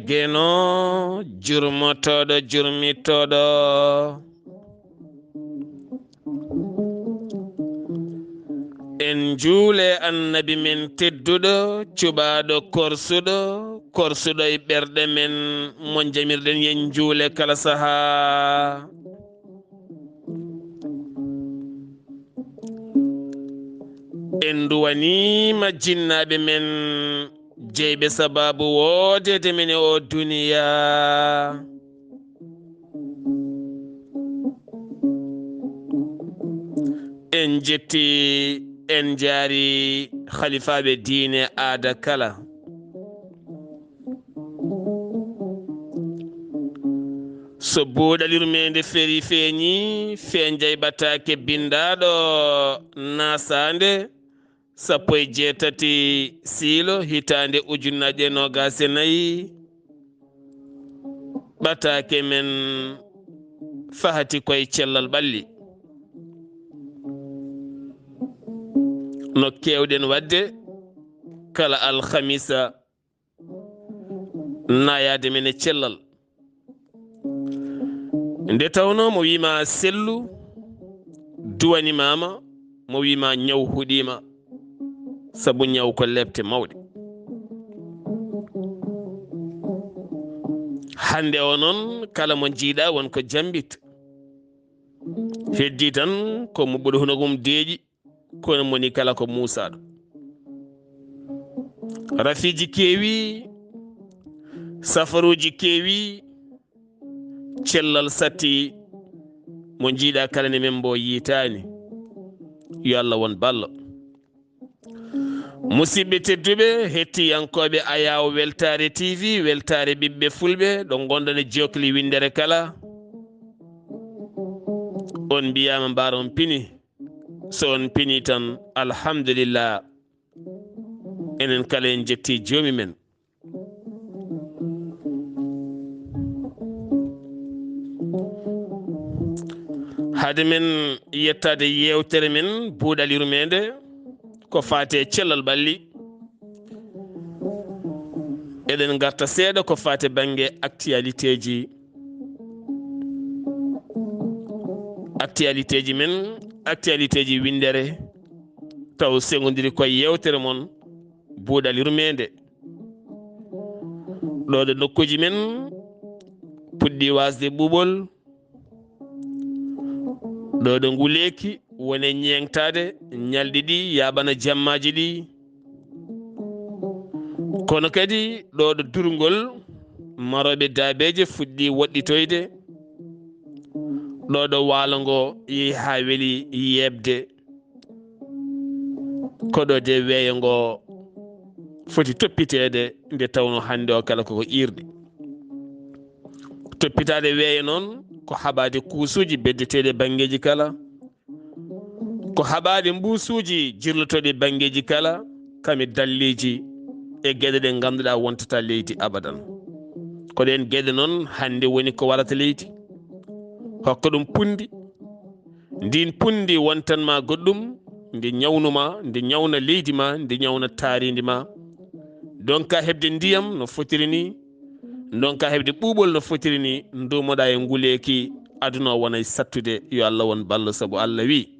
geno jurmotoɗo jurmitoɗo en juule annabi men tedduɗo cuɓaɗo korsuɗo e ɓerɗe men mo jamirɗen yen juule kala saha. En duwanima jinnaɓe men jeyɓe sababu wodede men e o duniya. En jetti en jaari khalifaɓe diine aada kala. So buuɗal yurmeende feri feeñi feenjay ɓataake bindaɗo naasaande 17 siilo hitande ujunnaje 24 ɓataake men faati koye cellal ɓalli no kewɗen wadde kala alhamisa nayade men e cellal nde tawno mo wima sellu duwanimama mo wima ñaw huɗima sabu ñaw ko lebte mawɗe. hande o noon kala mo jiiɗa wonko jambit heddi tan ko mo ɓuuri hunogum deeƴi kono moni kala ko musaɗo. rafiji keewi safaruji keewi cellal satti mo jiiɗa kala ne men mbo yitani yo Allah won ballo. musidɓe tedduɓe hettiyankoɓe ayaw weltare tv weltare ɓiɓɓe fulɓe ɗo gonɗon e jokli windere kala on mbiyama mbara on pini so on pini tan alhamdulillah enen kala en jetti joomi men. hade men yettade yewtere men buuɗal yurmeende ko faate cellal ɓalli eɗen garta seeɗa ko faate banggue actualité ji men actualité ji windere taw segodiri koye yewtere mon buuɗal yurmeende. ɗo ɗo nokkuji men puɗɗi wasde ɓuuɓol ɗo ɗo nguleki wone ñengtade ñalɗi ɗi yaɓana jammaji ɗi kono kadi ɗo ɗo durgol maroɓe daabeje fuɗɗi woɗɗitoyde ɗo ɗo waalo ngo yeehi ha weeli yebde koɗo de weeyo ngo foti toppitede nde tawno hande o kala koko irde. toppitade weeyo noon ko haɓade kuusuji beddeteɗe banggueji kala ko haɓade mbusuji jirlotoɗe banggueji kala kami dalliji e gueɗe ɗe ganduɗa wontata leydi abadan. ko ɗen gueɗe noon hande woni ko warata leydi hokka ɗum pundi ndin pundi wontanma goɗɗum ndi ñawnuma ndi ñawna leydi ma ndi ñawna taaridi ma donka hebde ndiyam no fotiri ni donka hebde ɓuuɓol no fotiri ni ndumoɗa e nguleki aduna o wona sattude yo Allah won ballo sabu Allah wi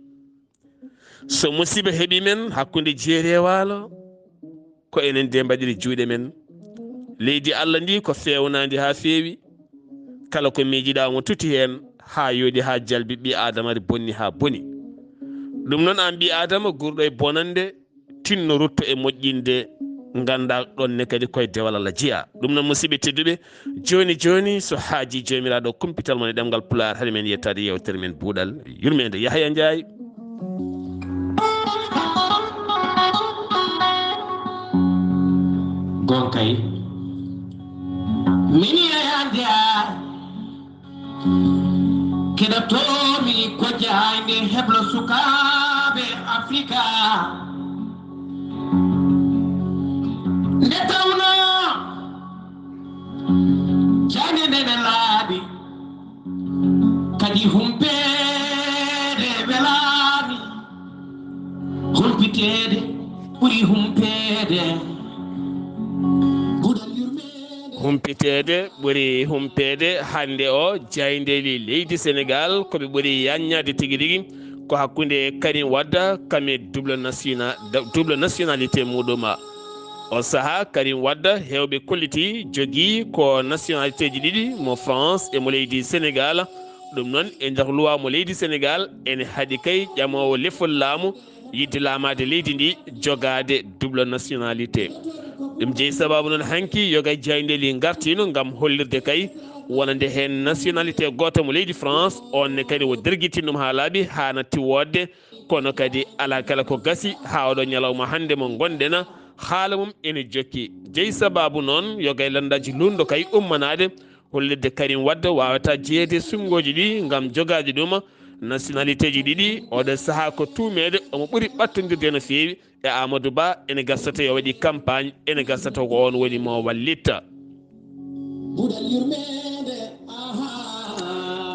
so musiba heeɓi men hakkude jeeri e waalo ko enen de mbaɗiri juuɗe men. leydi Allah ndi ko fewnadi ha feewi kala ko miijiɗa mo tuti hen ha yooɗi ha jalbi ɓi adamare bonni ha boni. ɗum noon an ɓi adama gurɗo e bonande tinno rutto e moƴƴinde ganda ɗonne kadi koye dewal Allah jeeya. ɗum noon musidɓe tedduɓe joni so haaji jomiraɗo kumpital mon e ɗemgal Pulaar haade men yettade yewtere men buuɗal yurmeende. Yahaya Ndiaye. gonkay mini Yahaya keɗotomi ko jahande heblo sukaɓe Afrika nde tawno jande ndene laaɓi kadi humpede welami humpitede ɓuuri humpede humpitede ɓuri humpede hande o jayndeli leydi Sénégal koɓe ɓuri yanñade tigui rigui ko hakkude Karim Wade kame double nationalité muɗum o saaha Karim Wade hewɓe kolliti jogui ko nationalité ji ɗiɗi mo France e mo leydi Sénégal ɗum noon e nder loi mo leydi Sénégal ene haaɗi kay ƴamowo lefol laamu yidde laamade leydi ndi jogade double nationalité ɗum jeeyi sababu noon hanki yoga jayndeli gartino gam hollirde kay wonande hen nationalité goto mo leydi France onne kadi o derguitin ɗum ha laaɓi hana tiwodde kono kadi ala kala ko gasi ha oɗo ñalawma hande mo gonɗen haala mum ene jokki jeeyi sababu noon yoga landaji lundo kay ummanade hollirde Karim Wade wawata jeeyede sumgoji ɗi gam jogade ɗum nationalité ji ɗiɗi oɗo saaha ko tumede omo ɓuuri ɓattodirde no fewi e Amadou Ba ene gassata yo waɗi campagne ene gassata ko on woni mo wallitta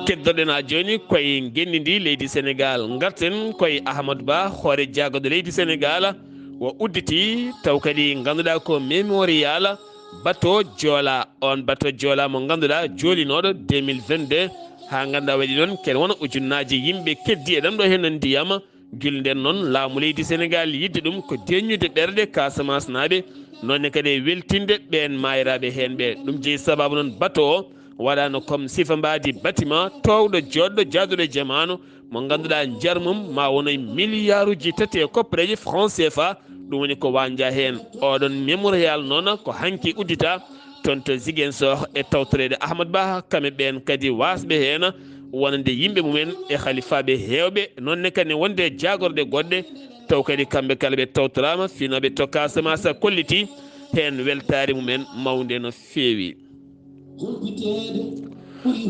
keddoɗen ha joni koye gendidi leydi Sénégal garten koye Ahmadou Ba hoore jagoɗo leydi Sénégal o udditi taw kadi ganduɗa ko mémorial bateau Joola on bateau Joola mo ganduɗa joolinoɗo 2022 ha ganduɗa waɗi ɗon kene wona ujunnaji yimɓe keddi e ɗam ɗo hen ndiyam gilden noon laamu leydi Sénégal yidde ɗum ko deññude ɓerɗe Casamance naaɓe nonne kadi weltinde ɓen mayiraɓe hen ɓe ɗum jeeyi sababu noon bateau o waɗano comme sifa mbadi bâtiment towɗo joɗɗo jaaduɗo e jamanu mo ganduɗa jarmum ma wono milliard uji 3 e koppareji franc CFA ɗum woni ko wanja hen oɗon mémorial noon ko hanki uddita toon to Ziguinchor e tawtorede Ahmadou Ba kamɓe ɓen kadi wasɓe hen wonande yimɓe mumen e halifaɓe hewɓe nonne kadi wonde jagorɗe goɗɗe taw kadi kamɓe kala ɓe tawtorama finoɓe to Casamance kolliti hen weltare mumen mawde no fewi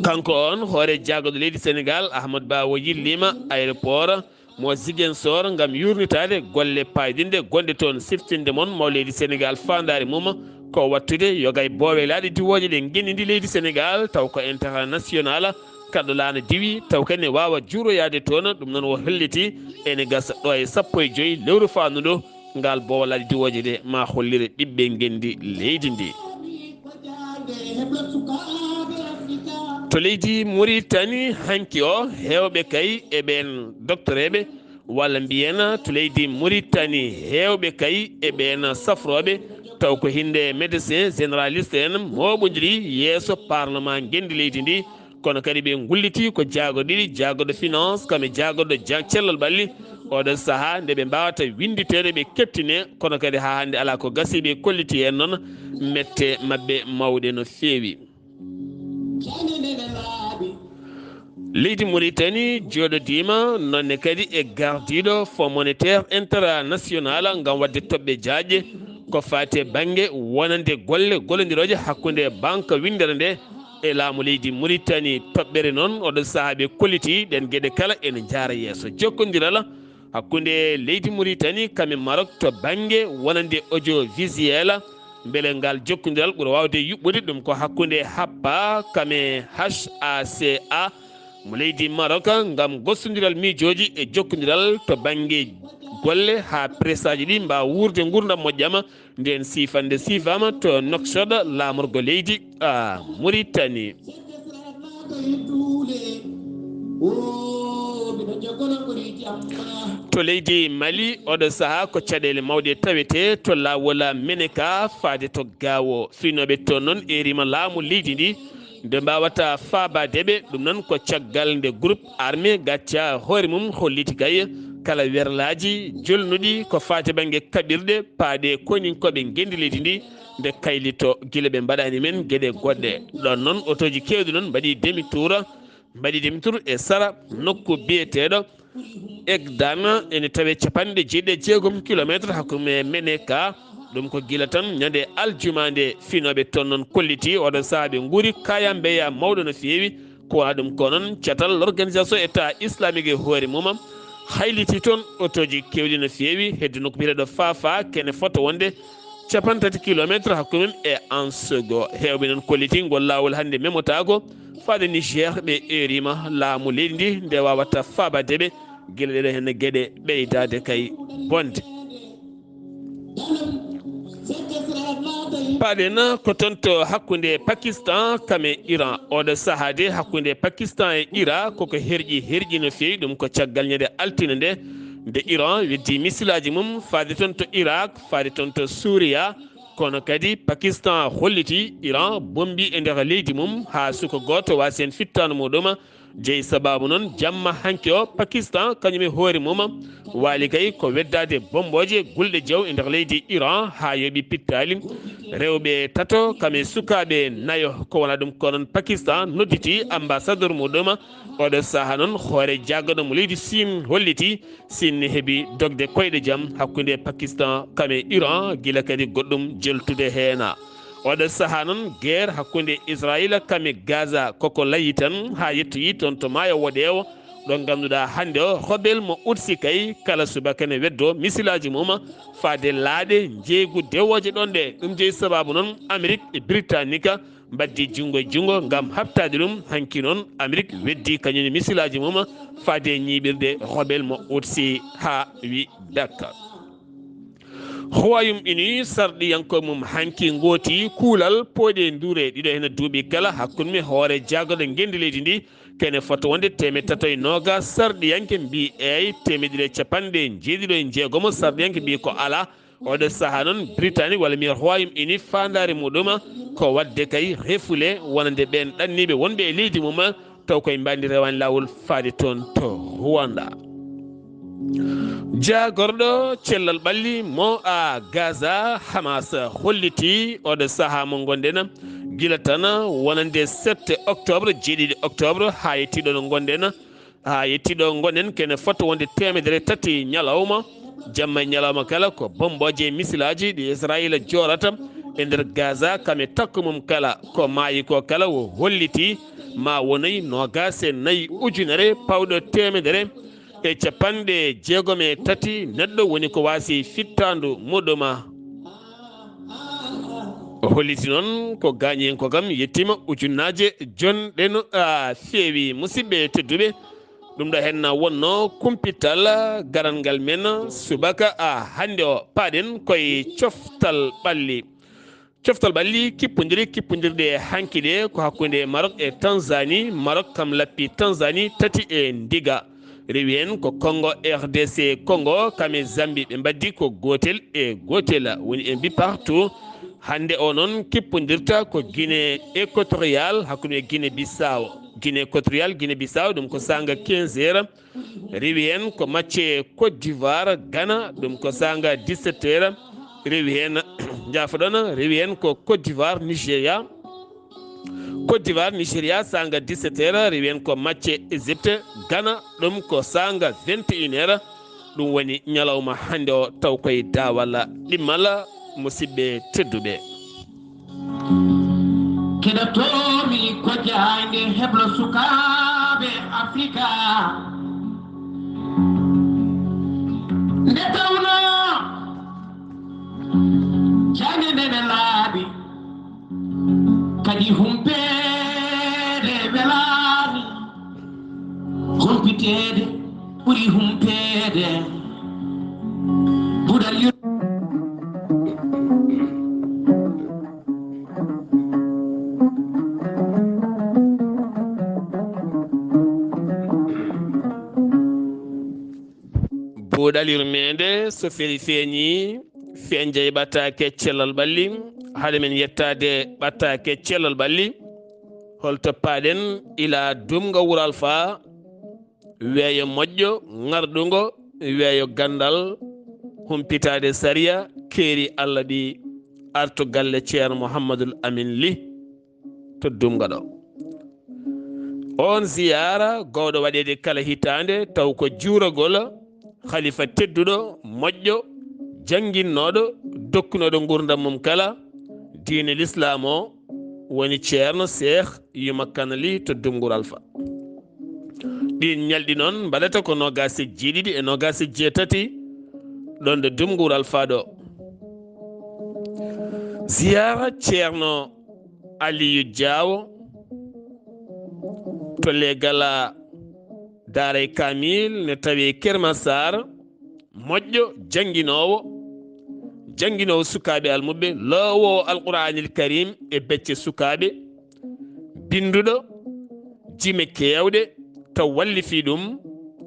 kanko on hoore jagoɗo leydi Sénégal Ahmadou Ba o yillima aéroport mo Ziguinchor gam yurnitade golle paydinde gonɗe toon siftinde moon maw leydi Sénégal fandare mum ko wattude yogay boowelaɗe diwoje ɗe guenidi leydi Sénégal taw ko international kadɗo laana diwi taw kadi ne wawa juuroyade toon ɗum noon o holliti ene gasa ɗo e 15 lewru fanduɗo ngal boowelaɗe diwoje ɗe ma hollire ɓiɓɓe gendi leydi ndi to leydi Mauritanie hanki o hewɓe kay eɓen doctoreɓe walla mbiyen to leydi Mauritanie hewɓe kay eɓen safroɓe taw ko hinde médecin généraliste en moɓodiri yeeso parlement gendi leydi ndi kono kadi ɓe gulliti ko jagoɗiɗi jagoɗo finance kame jagoɗo cellal ɓalli oɗon saaha nde ɓe mbawata winditede ɓe kettine kono kadi ha hande ala ko gasi ɓe kolliti hen noon mette mabɓe mawɗe no fewi leydi Mauritanie joɗodima nonne kadi e gardiɗo fonds monétaire international gam wadde toɓɓe jaaƴe ko fate banggue wonande golle gollodiroje hakkude banque windere nde e laamu leydi Mauritanie toɓɓere noon oɗo saaha ɓe kolliti ɗen gueɗe kala ene jaara yeeso jokkodiral hakkude leydi Mauritanie kame Maroc to banggue wonande audiovisuel beele ngal jokkodiral ɓuura wawde yuɓɓude ɗum ko hakkude happa kame HACA mo leydi Maroc gam gossodiral miijoji e jokkodiral to banggue golle ha pressaji ɗi mbawa wurde gurdam moƴƴama nden sifande sifama to Nouakchott lamorgo leydi Mauritanie to leydi Mali oɗo saaha ko caɗele mawɗe tawete to lawol Meneka faade to gawo finoɓe toon noon erima laamu leydi ndi nde mbawata faabadeɓe ɗum noon ko caggal nde groupe armé gacca hoore mum holliti kay kala werlaji jolnuɗi ko fati banggue kaɓirɗe paaɗe koninkoɓe gendi leydi ndi nde kaylito guila ɓe mbaɗani men gueɗe goɗɗe ɗon noon otoji kewɗi noon mbaɗi demi tour e sara nokku biyeteɗo Egdana ene tawe capanɗe 6 kilométre hakkude Meneka ɗum ko guila tan ñande aljuma nde finoɓe toon noon kolliti oɗon saaha ɓe guuri kaya mbeya mawɗo no fewi ko wona ɗum ko noon catal l'organisation état islamique e hoore mum hayliti toon otoji kewɗi no fewi hedde nokku biyeteɗo Fafa kene fota wonde 50 kilométre hakkude mum e Ansogo hewɓe noon kolliti ngol lawol hande memotako faade Niger ɓe erima laamu leydi ndi nde wawata fabadeɓe guila ɗeɗo hen gueɗe ɓeydade kay bonde paɗen ko tonto hakkunde Pakistan kame Iran oɗo sahade hakkunde Pakistan e Iran koko herƴi no fewi ɗum ko caggal ñande altine nde Iran weddi misilaji mum faade toon to Irak faade toon to Suria kono kadi Pakistan holliti Iran bombi e nder leydi mum ha suka goto wasi hen fittano muɗum jeeyi sababu noon jamma hanki o Pakistan kañum e hoore mum waali kay ko weddade bomboje gulɗe jaw e nder leydi Iran ha yooɓi pittali rewɓe tato kame sukaɓe nayo ko wona ɗum ko noon Pakistan nodditi ambassadeur muɗum oɗo saaha noon hoore jaggaɗo mo leydi Sin holliti Sin heeɓi dogde koyɗe jaam hakkude Pakistan kame Iran guila kadi goɗɗum jeltude heena oɗo saaha noon guerre hakkude Israël kame Gaza koko layi tan ha yettoyi toon to maayo Woɗewo ɗo ganduɗa hande o hoɓel mo utsi kay kala subaka ne weddo misilaji mum faade laaɗe jeeygu dewoje ɗon ɗe ɗum jeeyi sababu noon Amérique e Britannique mbaddi jungo e jungo gam habtade ɗum hanki noon Amérique weddi kañum misilaji mum faade ñiɓirde hoɓel mo utsi ha wi dakka Royaume-Uni sarɗiyanko mum hanki gooti kuulal pooɗe ndure ɗiɗo hena duuɓi kala hakkude hoore jaggoɗo gendi leydi ndi kene foto wonde 320 sarɗiyanke mbi eyi 170 sarɗiyanke mbi ko ala oɗo saaha noon Britannique walla mi Royaume-Uni fandare muɗum ko wadde kay refule wonande ɓen ɗanniɓe wonɓe e leydi mum taw koye mbandi rewani lawol faade toon to Rwanda jagorɗo cellal ɓalli mo a Gaza Hamas holliti oɗo saaha mo gonɗen gila tan wonande 7 octobre jeeɗiɗi octobre ha yettiɗo no gonɗen ha yettiɗo gonɗen kene foto wonde 300 ñalawma jamma e ñalawma kala ko bomboje misilaji ɗi Israël jorata e nder Gaza kame takku mum kala ko maayi ko kala o holliti ma wonayi 24 ujunere pawɗo 100 e capanɗe 63 neɗɗo woni ko wasi fittandu muɗuma o holliti noon ko gañi hen ko kam yettima ujunnaje jonɗen feewi musidɓe tedduɓe ɗum ɗo hen wonno kumpital garal ngal men subaka hande o paɗen koye coftal ɓalli kippodirɗe hanki ɗe ko hakkude Maroc e Tanzanie Maroc kam lappi Tanzanie tati e ndiga rewi hen ko Congo RDC Congo kame Zambie ɓe mbaddi ko gotel e gotel woni e mbi partout hande o noon kippodirta ko Guinée équatorial hakkude Guinée Bissau ɗum ko sanga 15 heures rewi hen ko matche Côte d'Ivoire Ghana ɗum ko sanga 17 heures rewi hen jafoɗon rewi hen ko Côte d'Ivoire Nigéria sanga 17 heures rewi hen ko matche Égypte Ghana ɗum ko sanga 21 heures ɗum woni ñalawma hande o taw koye dawal ɗimmal musidɓe tedduɓe keɗotomi ko jayde heblo sukaɓe Afrika nde tawno jande ndene laaɓi kadi humpede welani humpitede ɓuuri humpede buuɗal buuɗal yurmeende so feri feeñi feeñje ɓattake cellal ɓalli haade men yettade ɓattake cellal ɓalli holto paɗen ila dumga wural fa weeyo moƴƴo ŋarɗugo weeyo gandal humpitade sariya keeri Allah ɗi artu galle ceerno Mouhamadoul Amin Ly to dumga ɗo on ziyara gowɗo waɗede kala hitande taw ko juuragol khalifa tedduɗo moƴƴo janguinnoɗo dokkunoɗo gurdam mum kala diine l'islam o woni ceerno Cheikh Yuma Kane Ly to Dumgur Alpha ɗin ñalɗi noon mbaɗata ko 27 e 28 ɗon de Dumgur Alpha ɗo ziyara ceerno Aliyu Diawo to legala daaray kamil ne tawi Kerma Sar moƴƴo janguinowo janginowo sukaɓe almuɓe loowowo alqur'anil karim e becce sukaɓe binduɗo jime kewɗe taw wallifi ɗum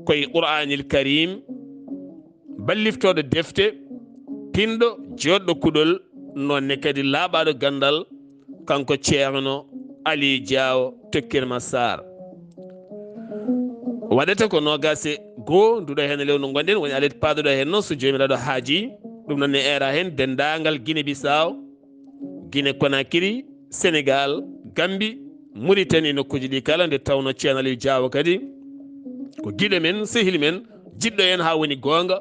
koye qur'anil karim balliftoɗo defte pinɗo joɗɗo kuɗol nonne kadi laaɓaɗo gandal kanko ceerno Ali Diaw Tokkirma Saar waɗata ko nogase goo nduɗo hen lewnu gonɗen woni alede paaduɗo hen noon so jomiraɗo haaji ɗum noon ne era hen dendagal Guinée Bissau Guinée Conakry Sénégal Gambie Mauritanie nokkuji ɗi kala nde tawno ceerno Ali Diaw kadi ko guiɗo men sehili men jiɗɗo hen ha woni gonga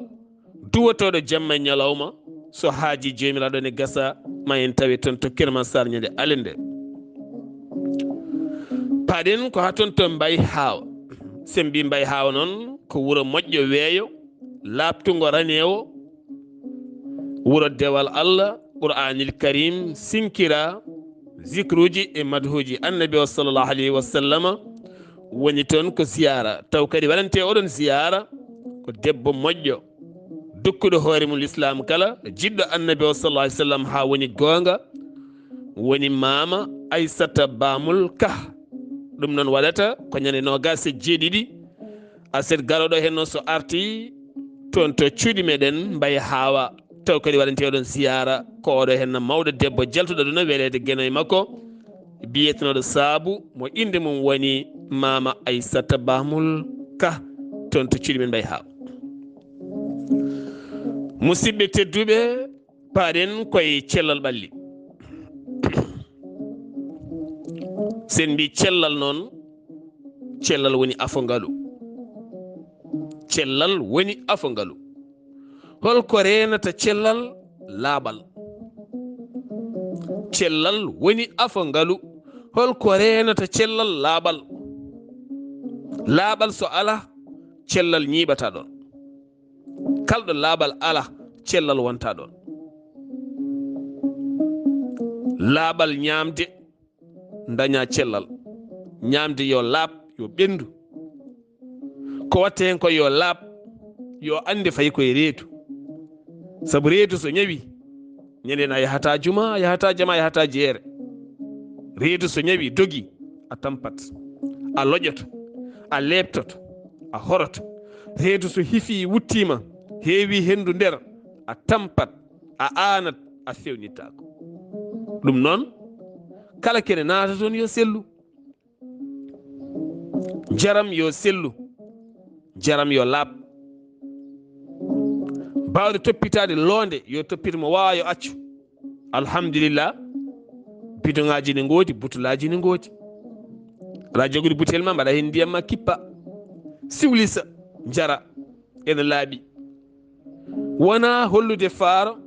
duwotoɗo jamma e ñalawma so haaji jomiraɗo ne gasa ma en tawi toon to Kirma Sar ñande alende paɗen ko ha toon to Mbay Hawa sen mbi Mbay Hawa noon ko wuuro moƴƴo weeyo labtugo ranewo wuuro dewal Allah qur'anil karim sinkira zicruji e madhuji annabi o sallllahu alayhi wa sallama woni toon ko ziyara taw kadi waɗante oɗon ziyara ko debbo moƴƴo dukkuɗo hoore mum l'islam kala jiɗɗo annabi o sallallahu alih w sallam ha woni gonga woni mama Aissata Bamul Ka ɗum noon waɗata ko ñande nogas e jeeɗiɗi aset garoɗo hen noon so arti toon to cuuɗi meɗen Mbay Hawa taw kadi waɗanteɗon ziyara ko oɗo hen mawɗo debbo jaltuɗo ɗuna welede guenoye makko biyetenoɗo saabu mo inde mum woni mama Aissata Bamul Ka toon to cuuɗi men Mbay Hawa musidɓe tedduɓe paɗen koye cellal ɓalli sen mbi cellal noon cellal woni afongalu cellal woni afongalu holko renata cellal laaɓal cellal woni afongalu holko renata cellal laaɓal laaɓal so ala cellal ñiɓata ɗon kalɗo laaɓal ala cellal wonta ɗon laaɓal ñamde daña cellal ñamde yo laaɓ yo ɓendu ko watte hen ko yo laaɓ yo ande fayi koye reedu saabu reedu so ñawi ñanden a yahata juma a yahata jama a yahata jeere reedu so ñawi dogi a tampat a loƴoto a leɓtoto a horoto reedu so hifi wuttima heewi hendu nder a tampat a anat a fewnittako ɗum noon kala kene naata toon yo sellu jaram yo sellu jaram yo laaɓ bawde toppitade loonde yo toppita mo wawa yo accu alhamdulillah bidoŋaji ne goodi butulaji ne goodi aɗa jogude butel ma mbaɗa hen ndiyam ma kippa siwlisa jara ene laaɓi wona hollude faaro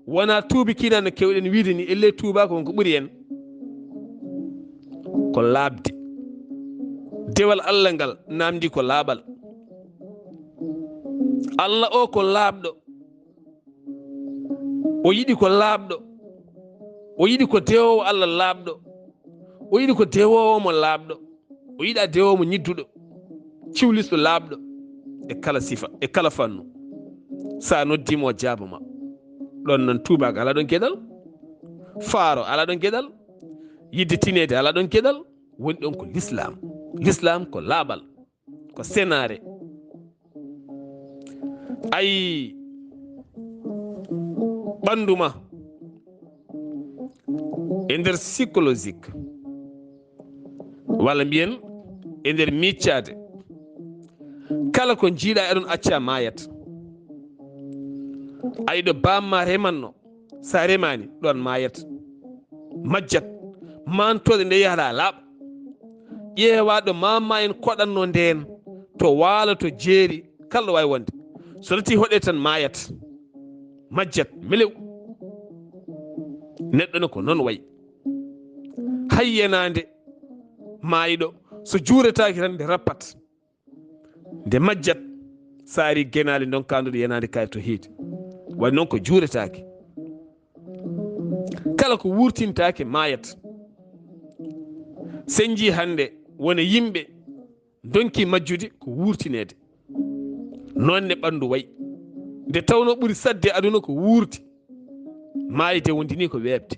wona tuubi kiina no kewɗen wiide ni elle tuubako wonko ɓuuri en ko laaɓde dewal Allah ngal namdi ko laaɓal Allah o ko laaɓɗo o yiɗi ko laaɓɗo o yiɗi ko dewowo Allah laaɓɗo o yiɗi ko dewowo mo laaɓɗo o yiɗa dewowo mo ñidduɗo ciwlisɗo laaɓɗo e kala sifa e kala fannu sa noddimo jaabama ɗon noon tubago ala ɗon gueɗal faaro ala ɗon gueɗal yidde tinede ala ɗon gueɗal woni ɗon ko l'islam ko laaɓal ko senare ayi ɓanduma e nder psychologique walla mbiyen e nder miccade kala ko jiiɗa eɗon acca mayat ayi ɗo bamma remanno sa remani ɗon mayat majjat mantode nde yahata laaɓa ƴeewa ɗo mamma en koɗanno nden to waalo to jeeri kala ɗo wawi wonde so reti hoɗe tan mayat majjat melew neɗɗo ne ko noon wayi hayyenade mayiɗo so juuretaki tan nde rappat nde majjat saari genali donkanduɗo yenade kaari to heedi waɗi noon ko juuretaki kala ko wurtintake mayat sen jii hande wona yimɓe donki majjude ko wurtinede noonne ɓandu wayi nde tawno ɓuuri sadde aduna ko wuurti maayde wondini ko weebde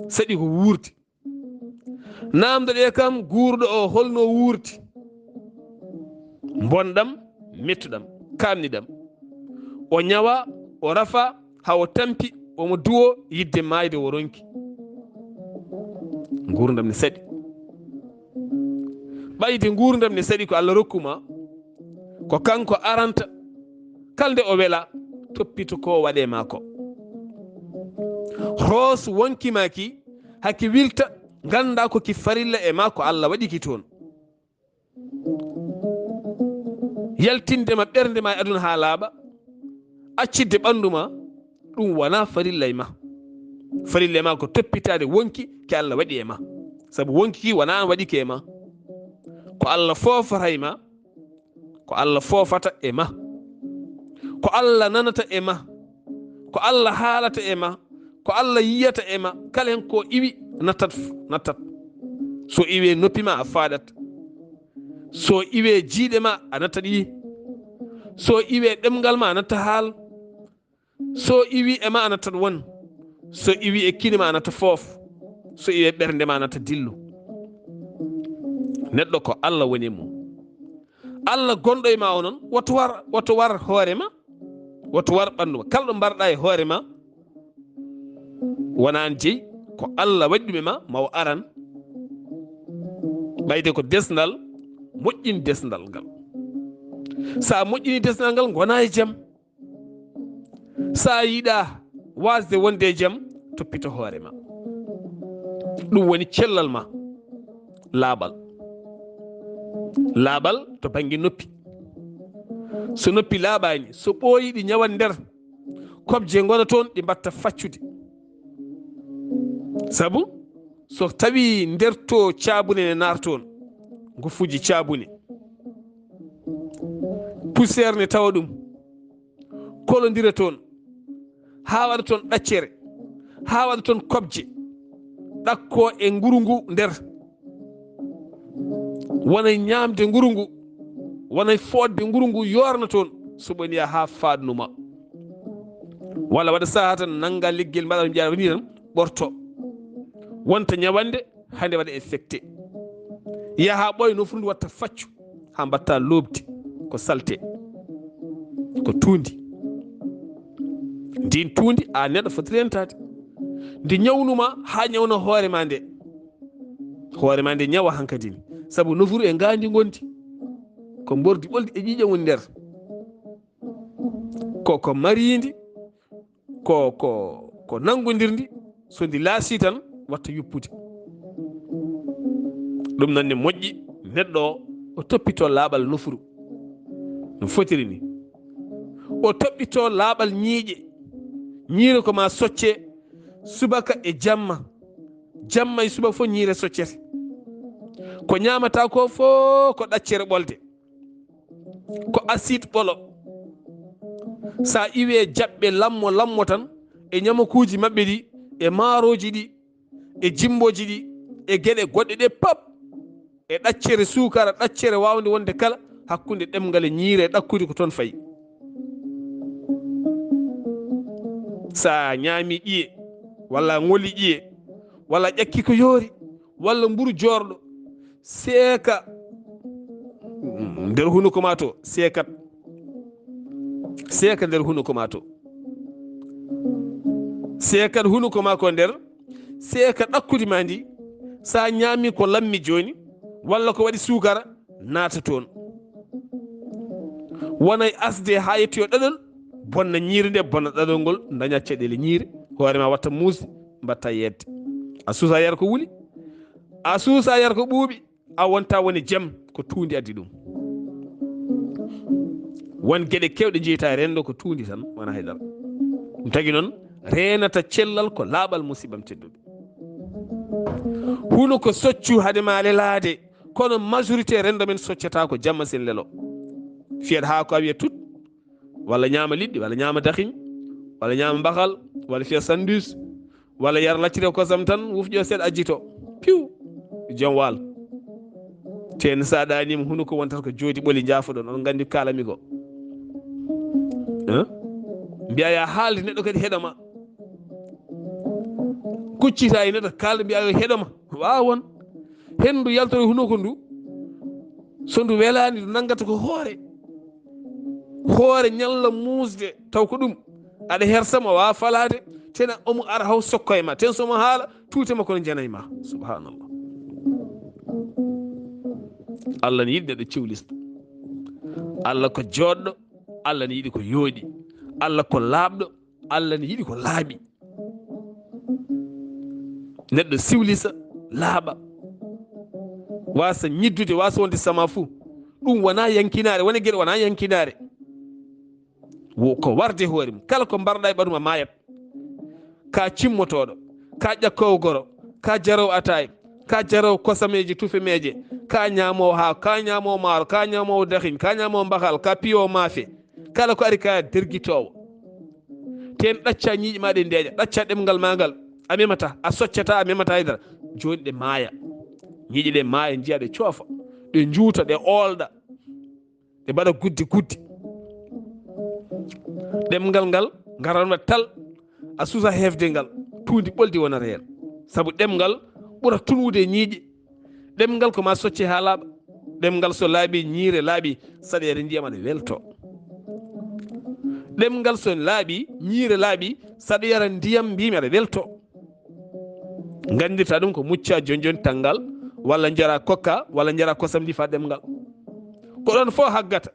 saɗi ko wuurdi namdoɗe kam guurɗo o holno wuurdi bonɗam mettuɗam kamniɗam o ñawa o rafa hawo tampi omo duwo yidde maayde o ronki gurdam ne saɗi ɓayde gurdam ne saɗi ko Allah rokkuma ko kanko aranta kalde o wela toppito ko waɗe ma ko hoos wonkimaki hakki wilta ganda ko ki farilla e ma ko Allah waɗiki toon yaltindema ɓernde ma e aduna ha laaɓa accidde ɓanduma ɗum wona farilla e ma farilla e ma ko toppitade wonki ki Allah waɗi e ma saabu wonki ki wona an waɗiki e ma ko Allah fofata e ma ko Allah fofata e ma ko Allah nanata e ma ko Allah haalata e ma ko Allah yiyata e ma kala hen ko iwi nattat so iwe noppi ma a faadat so iwe jiiɗe ma a nattat yi so iwe ɗemgal ma a natta haal so iwi e ma a nattat won so iwi e kine ma a natta foof so iwe ɓernde ma a natta dillu neɗɗo ko Allah woni mum Allah gonɗo e ma o noon woto war hoore ma woto war ɓandu ma kala ɗo mbarɗa e hoore ma wonani jeeyi ko Allah waɗi ɗum e ma o aran ɓayde ko desdal moƴƴini desdal ngal sa moƴƴini desdal ngal gona e jaam sa yiɗa wasde wonde e jaam toppito hoore ma ɗum woni cellal ma laaɓal to banggue noppi so noppi laaɓani so ɓooyi ɗi ñawan nder kobje gona toon ɗi mbatta faccude sabu so tawi nder to caabune ne nartoon ngufuji caabune poussiére ne tawa ɗum kolodira toon ha waɗa toon ɗaccere ha waɗa toon kobje ɗakko e nguru ngu nder wonay ñamde nguru ngu wonay fodde nguru ngu yorna toon so ɓoniya ha faadnuma walla waɗa saha tan nangga leggel mbaɗa mbiya woni tan ɓorto wonta ñawande hande waɗa infecté yaha ɓoya no fundu watta faccu ha mbatta lobdi ko salte ko tuundi ndin tuundi a neɗɗo foti rentade ndi ñawnuma ha ñawna hoore ma nde ñawa hankadi ni sabu nofuru e ngandi gondi ko mbordi ɓoldi e ƴiƴe woni nder ko marindi ko nangodirdi so ndi laasi tan watta yuppude ɗum noon ne moƴƴi neɗɗo o toppito laaɓal nofuru no fotiri ni o toppito laaɓal ñiire ko ma socce subaka e jamma e subaka fof ñiire soccete ko ñamata ko fof ko ɗaccere ɓolde ko acide ɓolo sa iwe jaɓɓe lammo tan e ñamakuji maɓɓe ɗi e maaroji ɗi e jimboji ɗi e gueɗe goɗɗe ɗe pap e ɗaccere sukara ɗaccere wawde wonde kala hakkude ɗemgal e ñiire e ɗakkude ko toon fayi sa ñaami ƴiye walla ngoli ƴiye walla ƴakki ko yoori walla mburu jorɗo seeka nder hunuko ma to seeka nder hunuko ma to seekat hunuko ma ko nder seeka ɗakkude ma ndi sa ñaami ko lammi joni walla ko waɗi sukara naata toon wonay asde ha yettoyo ɗaɗol bonna ñiiri nde bonna ɗaɗol ngol daña caɗele ñiiri hoore ma watta muusde mbatta yedde a suusa yara ko wuli a suusa yara ko ɓuuɓi a wonta woni jaam ko tuundi addi ɗum won gueɗe kewɗe jeyta rendo ko tuundi tan wona haydara ɗum tagui noon renata cellal ko laaɓal musibam tedduɓe huno ko soccu hade ma lelade kono majorité rendo men soccata ko jamma sen lelo fiyat ha ko a wiya tut walla ñaama liɗɗi walla ñaama dahiñ walla ñaama mbakal walla fiya sandwich walla yara laccire kosam tan wufƴo seeɗa ajjito piw joom waalo ten sa ɗanima huno ko wontata ko joodi ɓoli jaafoɗon on gandi kalami ko mbiya ya haalde neɗɗo kadi heɗoma kuccita e neɗɗo kalda mbiya yo heɗoma wawon hendu yaltoro hunoko ndu so ndu welani ndu nanggata ko hoore ñalla musde taw ko ɗum aɗa hersama wawa falade tena omo ara haw sokko e ma ten somo haala tuutema kono jenayi ma subhanallah. Allah ne yiɗi neɗɗo cewlisɗo, Allah ko joɗɗo, Allah ne yiɗi ko yooɗi, Allah ko laaɓɗo, Allah ne yiɗi ko laaɓi. Neɗɗo siwlisa laaɓa wasa ñiddude wasa wonde sama fuu ɗum wona yankinare, wona gueɗe wona yankinare, ko warde hoore mum. Kala ko mbarɗa e ɓaɗuma mayat. Ka cimmotoɗo, ka ƴakkowo goro, ka jarowo ataye, ka jarowo kosameje tufemeje, ka ñamowo haako, ka ñamowo maaro, ka ñamowo dahin, ka ñamowo mbahal, ka piyowo maafe, kala ko ari ka derguitowo ten ɗacca ñiiƴe ma ɗe ndeeƴa, ɗacca ɗemgal ma ngal a memata, a soccata a memata haydara, joni ɗe maaya. ñiiƴe ɗe maaya jiiya ɗe coofa, ɗe juuta, ɗe oolɗa, ɗe mbaɗa guddi guddi. ɗemgal ngal ngaranma tal a susa hefde ngal tuundi ɓoldi wonata hen, saabu ɗemgal ɓura tunwude e ñiiƴe. ɗemgal ko ma socce ha laaɓa, ɗemgal so laaɓi ñiire laaɓi saɗere ndiyam aɗa welto. ɗemgal so laaɓi ñiire laaɓi saɗa yara ndiyam mbimi aɗa welto. gandirta ɗum ko mucca joni tanggal walla jara kokka walla jara kosam ndi fa ɗemgal ko ɗon fof haggata.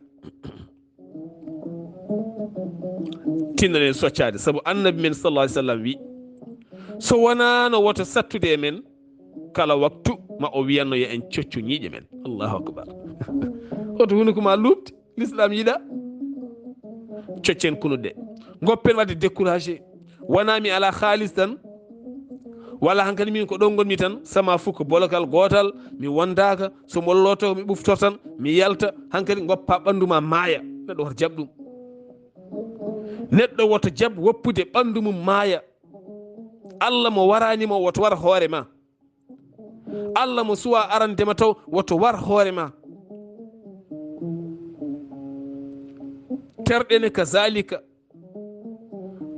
tinnoɗen soccade saabu annabi men sallallahu alih w sallam wi so wonano woto sattude e men kala waktu ma o wiyanno yo en coccu ñiiƴe men. Allahu akbar. oto hunuko ma luɓde l'islam yiɗa coccen kunuɗe goppen wadde découragé. wona mi ala haalis tan walla hankkadi min ko ɗon gonmi tan sama fuu ko bolokal gotal mi wondaka so molloto mi ɓuftor tan mi yalta hankkadi goppa ɓanduma maaya. neɗɗo woto jaab ɗum, neɗɗo woto jaab woppude ɓandu mum maaya. Allah mo waranima woto war hoore ma, Allah mo suwa arandema taw woto war hoore ma. terɗene kazalika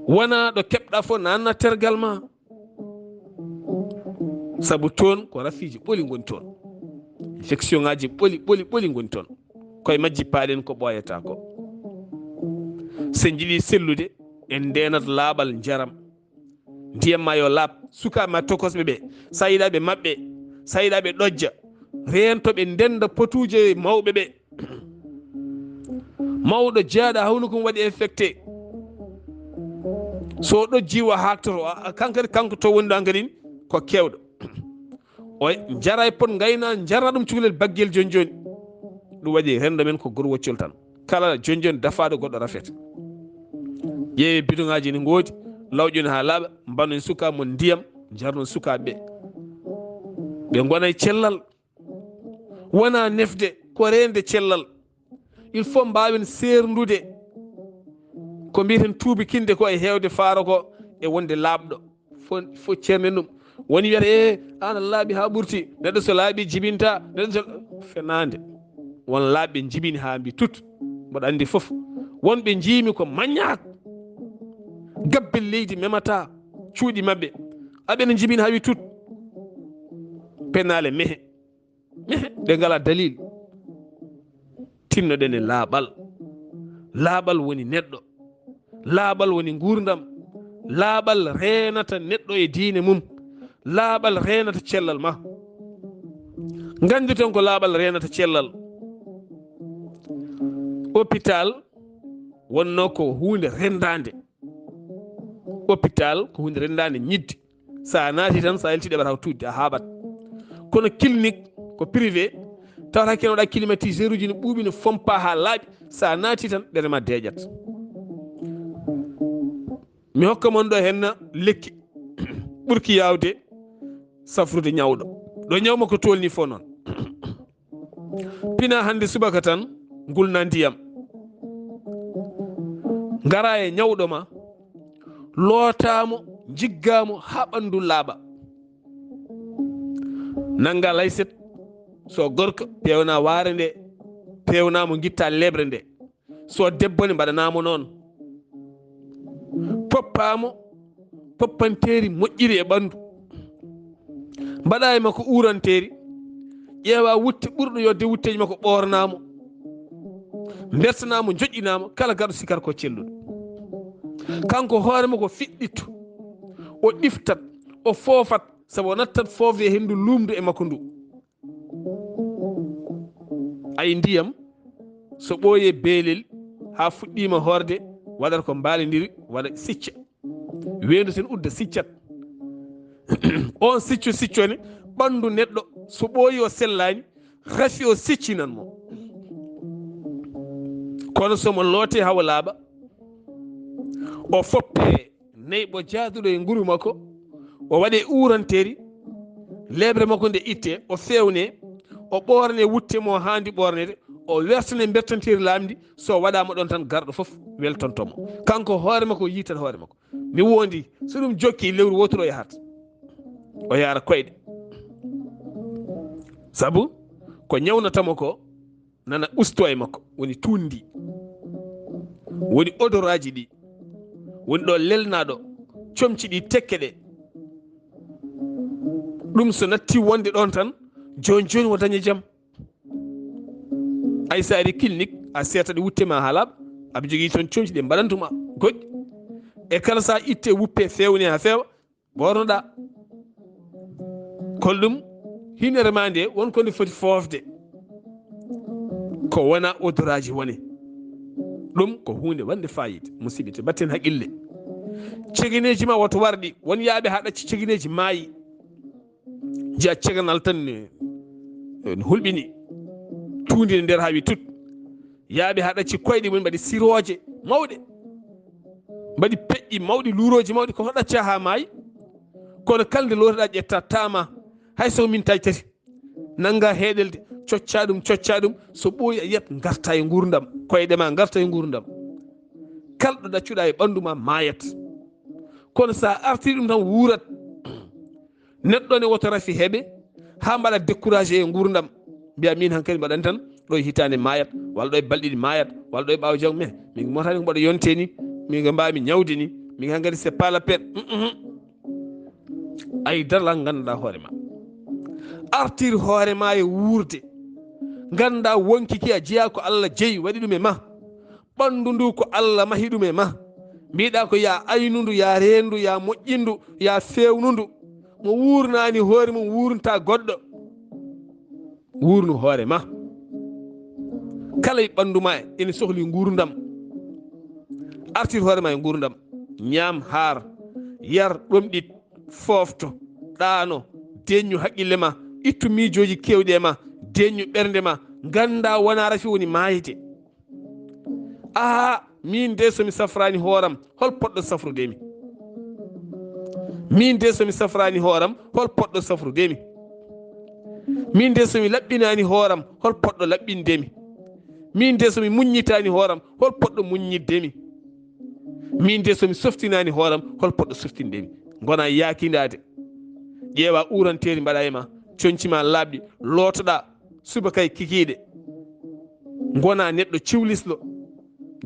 wona ɗo keɓɗa fof nanna tergal ma, saabu toon ko rafiji ɓoli goni toon, infection ngaji ɓoli goni toon, koye majji paaɗen ko ɓoyata ko. sen jiiɗi sellude en ndenat laaɓal jaram, ndiyam ma yo laaɓ. sukaɓe ma tokosɓe ɓe sa yiɗaɓe maɓɓe, sa yiɗaɓe ɗojja rentoɓe ndenda potuje mawɓe ɓe. mawɗo jaaɗa hawno kom waɗi infecté, so ɗojji o haktoto kankadi kanko to woni ɗo hankadin ko kewɗo o jara e pot gayna jarna ɗum cukalel baggel joni ɗum waɗi rendo men ko gor woccol tan. kala joni dafaɗo goɗɗo rafet. ƴeewe bidongaji ne goodi lawƴoni ha laaɓa, mbanon suka mo ndiyam jarnon sukaɓe ɓe gona e cellal, wona nefde ko rende cellal. il faut mbawen serdude ko mbiyeten tuubi kinde ko e hewde faaro ko e wonde laaɓɗo fo ceernen ɗum. woni wiyata an laaɓi ha ɓurti, neɗɗo so laaɓi jibinta, neɗɗo so fenade won laaɓe jibini ha mbi tut. mboɗo andi foof wonɓe jiimi ko maññak gabbel leydi memata cuuɗi mabɓe, aɓene jibini ha wi tut. penale mehe ɓe ngala dalil. tinnoɗen e laaɓal woni neɗɗo, laaɓal woni gurdam, laaɓal renata neɗɗo e diine mum, laaɓal renata cellal ma. gandirten ko laaɓal renata cellal. hôpital wonno ko hunde rendade, hôpital ko hunde rendade ñidde. sa naati tan sa yalti ɗeɓata haw tudde a haaɓat. kono clinique ko privé tawata ken waɗa climatiseur uji ne ɓuuɓi ne fompa ha laaɓi, sa naati tan ɗerema deeƴat. mi hokka mon ɗo henna lekki ɓurki yawde safrude ñawɗo ɗo ñawma ko tolni fo noon. pina hande subaka tan gulna ndiyam ngara e ñawɗo ma lootamo jiggamo ha ɓandu laaɓa, nanga layset so gorko pewna waare nde, pewnamo guitta lebre nde, so debbo ne mbaɗanamo noon, poppamo poppanteri moƴƴiri e ɓandu mbaɗa e makko uranteeri ƴeewa wutte ɓurɗo yodde wutteji makko ɓornamo bertanamo joƴƴinamo kala garɗo sikar ko celluɗo kanko hoore makko fiɗɗitto o ɗiftat o foofat sabu o nattat fofde e henndu lumdu e makko ndu ay ndiyam so ɓooye beelel ha fuɗɗima horde waɗata ko mbaalidiri waɗa sicca weendu sen udda siccat on siccone ɓandu neɗɗo so ɓooyi o sellani rafi o siccinan mo kono somo loote hawo laaɓa o foppe nayɓo jaaduɗo e nguru makko o waɗe uranteeri leɓre makko nde itte o fewne o ɓorne wutte mo handi ɓornede o wertane bertanteeri laamdi so waɗama ɗon tan garɗo foof weltontomo kanko hoore makko yiitat hoore makko mi wondi so ɗum jokki lewru wotoro yahat o yaara koyɗe sabu ko ñawnatamo ko nana usto e makko woni tuundi woni odoraji ɗi woni ɗo lelnaɗo comci ɗi tekke ɗe ɗum so natti wonde ɗon tan joni wo daña jaam ay sa ari clinique a seetaɗe wuttema ha laaɓa aɓe jogui toon comci ɗe mbaɗantuma goƴƴi e kala sa itte wuppe fewne ha feewa bornoɗa kono ɗum hinere ma nde wonko nde foti foofde ko wona odoraji wone ɗum ko hunde wande fayide musidɓe te batten haqqille cegeneji ma woto warɗi won yaaɓe ha ɗacci cegeneji maayi jiya ceganal tan ne hulɓini tundi nder ha wi tut yaaɓe ha ɗacci koyɗe mum mbaɗi siroje mawɗe mbaɗi peƴƴi mawɗi luuroji mawɗi koko ɗacca ha maayi kono kalde lotoɗa ƴetta tama hayso mintaji tati nanga heɗelde cocca ɗum so ɓooyi a yiyat garta e gurdam koyeɗema garta e gurdam kalɗo ɗaccuɗa e ɓandu ma mayat kono sa artiri ɗum tan wuurat neɗɗo ne woto rafi heeɓe ha mbaɗa découragé e gurdam mbiya min hankkadi mbaɗani tan ɗo e hitande mayat walla ɗo e balɗiɗi mayat walla ɗo e ɓaawo janggo mais min motani ko mbaɗa yonte ni min ko mbawmi ñawde ni min hankkadi c'est pas la peine ay darlal ganduɗa hoore ma artir hoore ma e wuurde ganda wonkiki a jeeya ko Allah jeeyi waɗi ɗum e ma ɓandu ndu ko Allah mahi ɗum e ma mbiɗa ko ya aynundu ya rendu ya moƴƴindu ya fewnundu mo wurnani hoore mum wurnta goɗɗo wurnu hoore ma kala e ɓandu ma ene sohli gurdam artir hoore ma e gurdam ñaam haar yar ɗomɗit foofto ɗaano deññu haqqille ma ittu miijoji kewɗi e ma deññu ɓernde ma ganda wona rafi woni maayete min de somi safrani hooram hol poɗɗo safrudemi min de somi safrani hooram hol poɗɗo safrudemi min de somi laɓɓinani hooram hol poɗɗo laɓɓindemi min de somi muññitani hooram hol poɗɗo muññiddemi min de somi softinani hooram hol poɗɗo softindemi gona yakidade ƴeewa uranteeri mbaɗa e ma coñcima laaɓɗi lootoɗa suba kay kikiɗe gona neɗɗo ciwlisɗo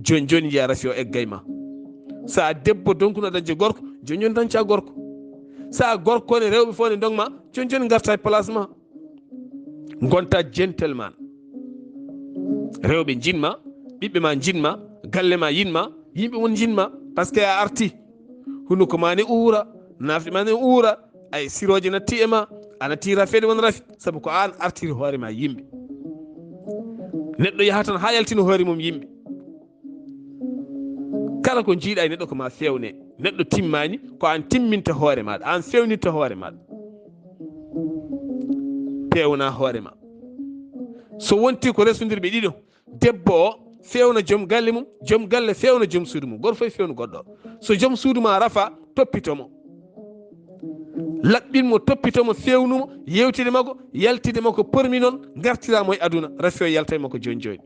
joni jiya rafi o eggay ma sa debbo donkuno dañde gorko joni dañca gorko sa gorko ne rewɓe fof ne dongma joni garta e place ma gonta gentleman rewɓe jinma ɓiɓɓe ma jinma galle ma yinma yimɓe won jinma par ce que a arti hunduko ma ne uura nafde ma ne uura ay siroje natti e ma ana tira feede won rafi sabu ko an artiri hoore ma yimɓe neɗɗo yaha tan ha yaltina hoore mum yimɓe kala ko jiiɗa e neɗɗo ko ma fewne neɗɗo timmani ko an timminta hoore maɗa an fewnitta hoore maɗa pewna hoore ma so wonti ko resodirɓe ɗiɗo debbo o fewna joom galle mum joom galle fewna joom suudu mum goto fof fewna goɗɗo o so joom suudu ma rafa toppitomo laɓɓinmo toppitomo fewnumo yewtide makko yaltide makko pormi noon gartiramo e aduna rafi o yalta e makko joni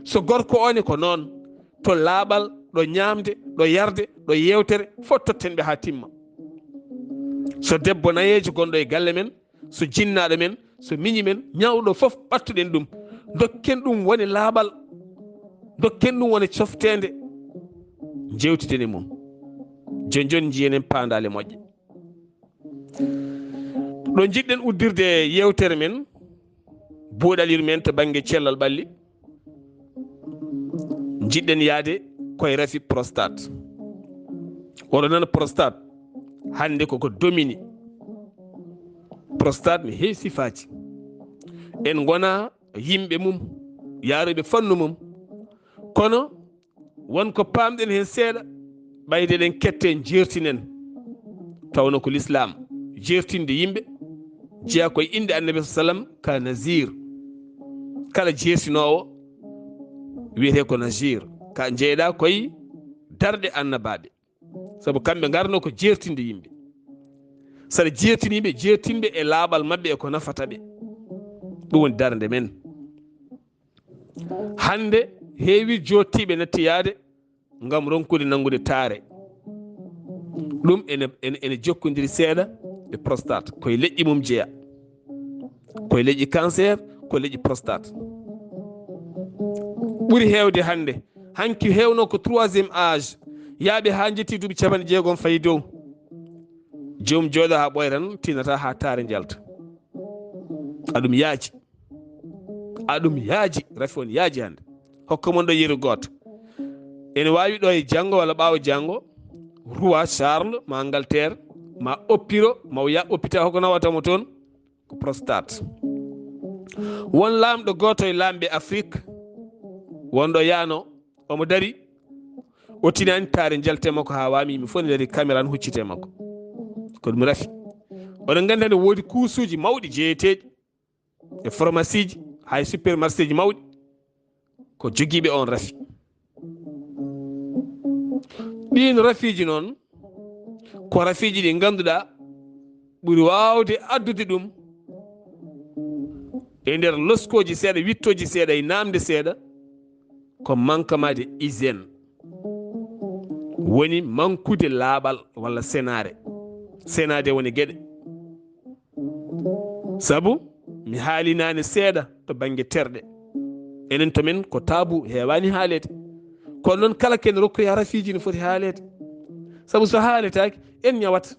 so gorko one ko noon to laaɓal ɗo ñamde ɗo yarde ɗo yewtere fof totten ɓe ha timma so debbo nayejo gonɗo e galle men so jinnaɗo men so miñi men ñawɗo fof ɓattuɗen ɗum dokken ɗum woni laaɓal dokken ɗum woni coftede jewtiden e mum joni jiyenen pandale moƴƴe ɗo jiɗɗen uddirde yewtere men buuɗal yurmeende to banggue cellal ɓalli. jiɗɗen yaade koye rafi prostate. oɗo nana prostate hande koko domini. prostate mi heewi sifaji, en gona yimɓe mum yaaruɓe fannu mum, kono wonko pamɗen hen seeɗa ɓayde ɗen kette jertinen tawno ko l'islam jertinde yimɓe jeeya koye inde annabi sallam ka nasir. kala jertinowo wiyete ko nasir, ka jeeɗa koye darɗe annabaɓe, saabu kamɓe garno ko jertinde yimɓe. saɗa jertiniɓe jertinɓe e laaɓal mabɓe e ko nafata ɓe, ɗum woni darde men. hande heewi jottiɓe nattiyade ngam ronkude nangude taare, ɗum ene jokkodiri seeɗa e prostate, koye leƴƴi mum jeeya, koye leƴƴi cancer, ko leƴƴi prostate. ɓuri heewde hande, hanki heewno ko 3e âge, yaaɓe ha jetti duuɓi 60 fayi dow. joomum jooɗo ha ɓoyran tinata ha taare jalta. aɗum yaaji, aɗum yaaji, rafi on yaaji hande. hokka mon ɗo yeru goto, ene wawi ɗo e janggo walla ɓaawo janggo roi Charles ma Angleterre ma oppiro ma o ya hôpital hoko nawatamo toon ko prostate. won lamɗo goto e lamɓe Afrique wonɗo yaano omo dari o tinani taare jalte makko ha wami, yimɓe fof ne dari caméra ne huccite makko. ko ɗum rafi. oɗon gandi hande woodi kuusuji mawɗi jeeyeteɗi e pharmacie ji hay supermarché ji mawɗi ko jogiiɓe on rafi. ɗin rafiji noon ko rafiji ɗi ganduɗa ɓuri wawde addude ɗum e nder loskoji seeɗa, wittoji seeɗa, e namde seeɗa, ko manquement de hygiène, woni mankude laaɓal walla senare. senade woni gueɗe. saabu mi haalinani seeɗa to banggue terɗe, enen tomin ko tabu hewani haalede, kono noon kala ken rokkoya rafiji ne foti haalede, saabu so haaletake en ñawat.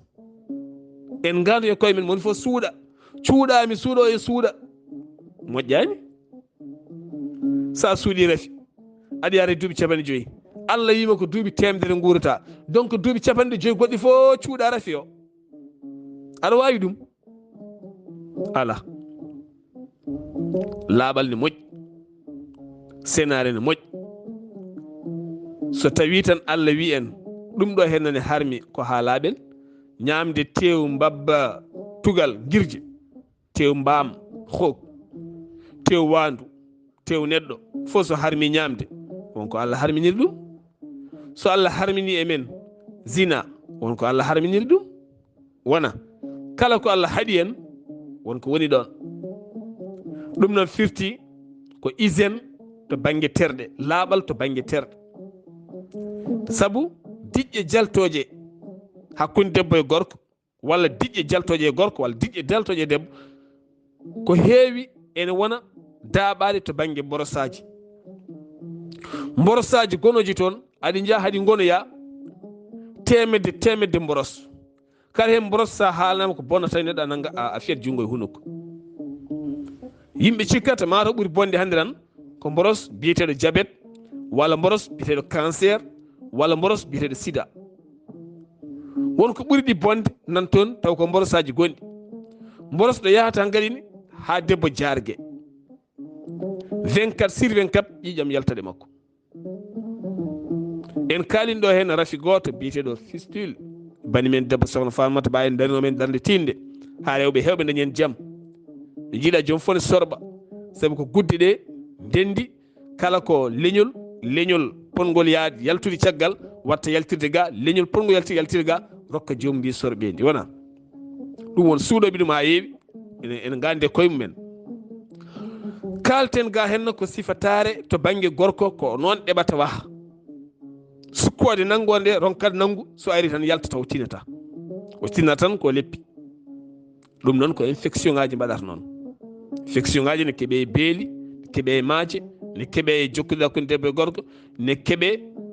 en gandu e koye men moni fof suuɗa, cuuɗami suuɗo e suuɗa, moƴƴani. sa suuɗi rafi aɗa yaara duuɓi 50, Allah yima ko duuɓi 100 guurata, donc duuɓi 50 goɗɗi fof cuuɗa rafi o, aɗa wawi ɗum? ala. laaɓal ne moƴƴi, senare ne moƴƴi. so tawi tan Allah wi en ɗum ɗo hennane harmi ko haalaɓen, ñamde tew mbabba tugal girje, tew mbam hook, tew wandu, tew neɗɗo fof so harmi ñamde wonko Allah harminiri ɗum. so Allah harmini e men zina wonko Allah harminiri ɗum. wona kala ko Allah haɗi en wonko woni ɗon. ɗum noon firti ko hygiène to banggue terɗe, laaɓal to banggue terɗe. saabu diƴƴe jaltoje hakkude debbo e gorko, walla diƴƴe jaltoje e gorko, walla diƴƴe jaltoje e debbo, ko heewi ene wona daaɓade to banggue mborosaji. mborosaji gonoji toon aɗi jaa haɗi gonoya temedde mboros. kala hen mboros sa haalanama ko bonnata neɗɗo a nanga a fiyat junggo e hunukko. yimɓe cikkata mataw ɓuuri bonde hande tan ko mboros biyeteɗo diabète, walla mboros biyeteɗo cancer, walla mboros biyeteɗo sida. wonko ɓuuri ɗi bonde nan toon taw ko mborosaji gonɗi. mboros ɗo yahata gaɗini ha debbo jargue 24/24 ƴiƴam yaltaɗe makko. en kalin ɗo hen rafi goto biyeteɗo fistule, bani men debbo sokhna Famata Ba en darino men darde tinde ha rewɓe hewɓe dañi hen jaam. ɓe jiiɗa joom fof ne sorɓa, saabu ko gudde ɗe ndendi kala ko leñol pongol yaade yaltude caggal watta yaltirde ga, leñol pongol yaltirde ga rokka joomum mbi sorɓendi. wona ɗum won suuɗoɓe ɗum ha yeewi, ene gande koye mumen. kalten ga henno ko sifatare to banggue gorko ko noon ɗeɓata wa, sukkode nangode nde ronkade nangu, so ari tan yalta taw tinata, o tinata tan ko leppi. ɗum noon ko infection ngaji mbaɗata noon. infection ngaji ne keeɓe e beeli, ne keeɓe e maaje, ne keeɓe e jokkude hakkude debbo e gorko, ne keeɓe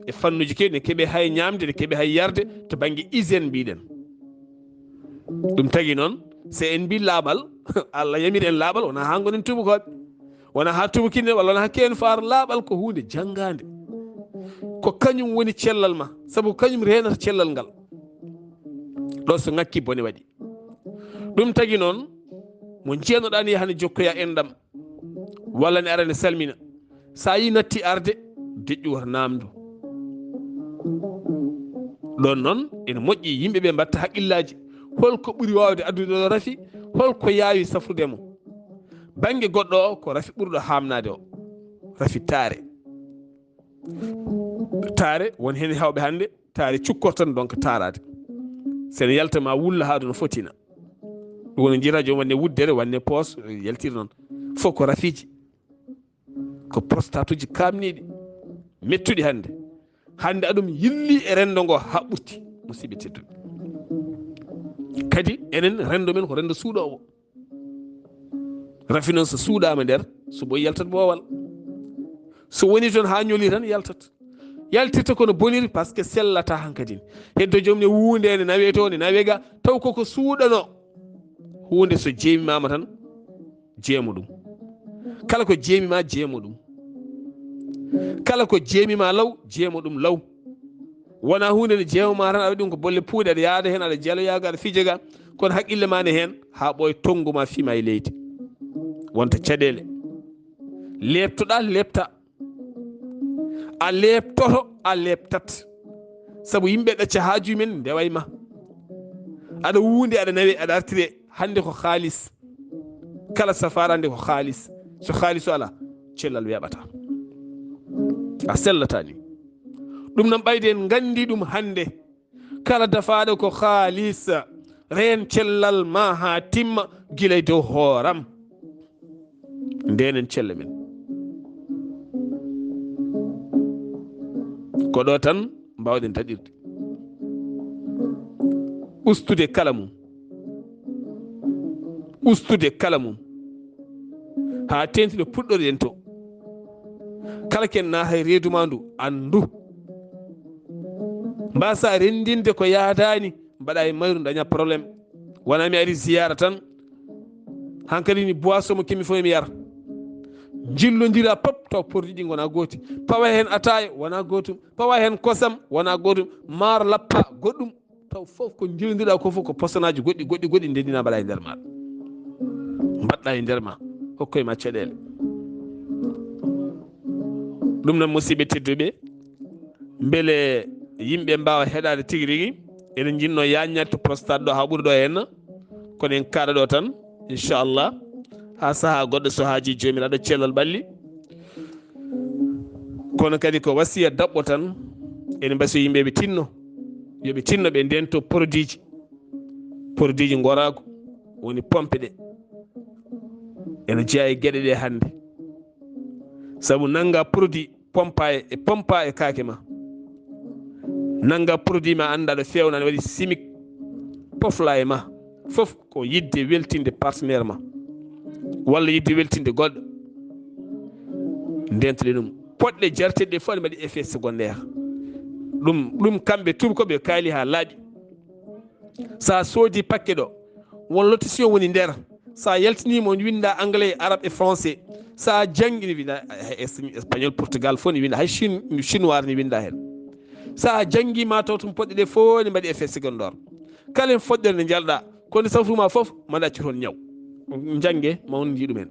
e fannuji kewɗi, ne keeɓe hay ñamde, ne keeɓe hay yarde to banggue hygiène mbiɗen. ɗum tagui noon so en mbi laaɓal Allah yamiri en laaɓal wona ha gonen tubakoɓe wona ha tubakinde walla wona ha ken faar laaɓal ko hunde janggade ko kañum woni cellal ma saabu kañum renata cellal ngal ɗo so ngakki bone waɗi ɗum tagui noon mo jeenoɗa ni hane jokkoya enɗam walla ne ara ne salmina sa yi natti arde deƴƴu wata namdo ɗon noon ene moƴƴi yimɓeɓe mbatta haqqillaji holko ɓuuri wawde addude ɗo rafi holko yaawi safrudemo banggue goɗɗo o ko rafi ɓurɗo hamnade o rafi taare won hen hewɓe hande taare cukkortan donc taarade sene yaltama wulla haadu no fotina ɗum woni jii radio wanne wuddere wanne poos yaltiri noon fof ko rafiji ko prostate uji kamniɗi mettuɗi hande aɗum yilli e rendo ngo ha ɓurti musidɓe tedduɓe kadi enen rendo men ko rendo suuɗowo rafi noon so suuɗama nder so ɓoyi yaltat boowal so woni toon ha ñoli tan yaltirta kono boniri par ce que sellata hankadin heddo joom ne wuunde ne nawe to ne nawe ga taw koko suuɗano hunde so jeemimama tan jeemo ɗum kala ko jeemima jeemo ɗum kala ko jeemima law jeemo ɗum law wona hunde ne jeemoma tan aɗa ɗum ko bolle puuɗe aɗa yaada hen aɗa jaloyaga aɗa fijega kono haqqille ma ne hen ha ɓooy tongguma fima e leydi wonta caɗele leptoɗa lepta a leptoto a leptat saabu yimɓe ɗacca haaju men ndewayma aɗa wuunde aɗa nawe aɗa artire hande ko haalis kala safara hande ko haalis so haalis o ala cellal weeɓata a sellatani ɗum noon ɓayde en gandi ɗum hande kala dafaɗo ko haalis reen cellal ma ha timma guilay dow hooram ndenen celle men ko ɗo tan mbawɗen taɗirde ustude kala mum ha tentiɗo puɗɗoɗen to kala ken naata e reeduma ndu andu mbasa rendinde ko yaadani mbaɗa e mayru daña probléme wona mi ari ziyara tan hankkadi ni boisson mo kemi fof mi yara jillodira pop taw produit ɗi gona gooti pawa hen ataye wona gotum pawa hen kosam wona gotum maaro lappa goɗɗum taw fof ko jillodiɗa ko fof ko posonaji goɗɗi ndendina mbaɗa e nder maɗa mbaɗɗa e nder ma hokkoyema caɗele ɗum noon musidɓe tedduɓe beele yimɓe mbawa heɗade tigui rigui eɗen jinno yaññade to prostate ɗo ha ɓuuri ɗo henna kono en kaɗa ɗo tan inchallah ha saaha goɗɗo so haaji jomiraɗo cellal ɓalli kono kadi ko wasiya daɓɓo tan ene mbasi yimɓeɓe tinno yoɓe tinno ɓe ndento produit ji gorago woni pompe ɗe ene jeeya e gueɗe ɗe hande saabu nanga produit pompa e kaake ma nanga produit ma anda ɗo fewna ne waɗi chimique pofla e ma fof ko yidde weltinde partenaire ma walla yidde weltinde goɗɗo ndentoɗe ɗum poɗɗe jarteɗe ɗe fof ne mbaɗi effet secondaire ɗum kamɓe tubakoɓe kaali ha laaɓi sa soodi paquet ɗo won lotation woni nder sa yaltinimo ne winda anglais arabe e français sa janggi ne winda espagnol portugal fof ne winda hay chinois ne winda hen sa janggi ma taw tum poɗɗe ɗe fof ne mbaɗi effet secondaire kala en foɗɗere nde jalɗa kono safruma fof maɗa acci toon ñaw jangge mawon jii ɗumen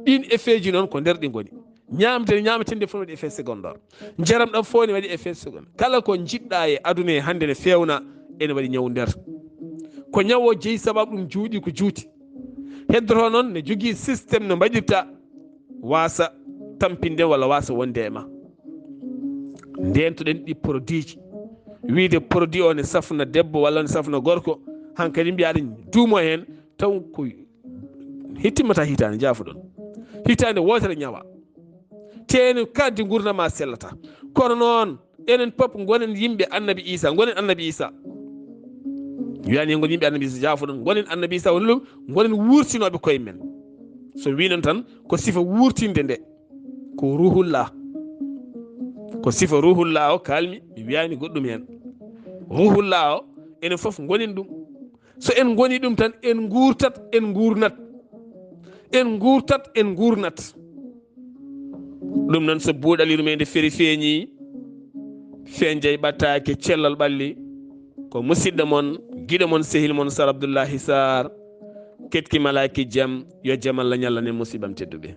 ɗin effet ji noon ko nder ɗi goni ñametende fof ne waɗi effet secondaire jaram ɗam fof ne waɗi effet secondaire kala ko jiɗɗa e aduna e hande ne fewna ene waɗi ñaw nder ko ñaw o jeeyi sababu ɗum juuɗi ko juuti heddoto noon ne jogui systéme no mbaɗirta wasa tampinde walla wasa wonde e ma ndentoɗen ɗi produit ji wiide produit o ne safna debbo walla ne safna gorko hankkadi mbiyaɗen duumo hen taw ko hittimmata hitande jaafuɗon hitande wotere ñawa teni kaddi gurdama sellata kono noon enen pop gonen yimɓe annabi isa wiyani gon yimɓe annabi isa jaafuɗon gonen annabi isa woni ɗum gonen wurtinoɓe koye men so winon tan ko sifa wurtinde nde ko ruhullah o kalmi mi wiyani goɗɗum hen ruhullah o enen foof gonen ɗum so en goni ɗum tan en guurtat en guurnat en guurtat en guurnat. ɗum noon so buuɗal yurmeende feri feeñi feeñjay ɓattaake cellal ɓalli ko musidɗo mon giɗo mon sehil mon Sar Abdullahi Saar ketki malaki jaam yo jaam Allah ñallane musibam tedduɓe.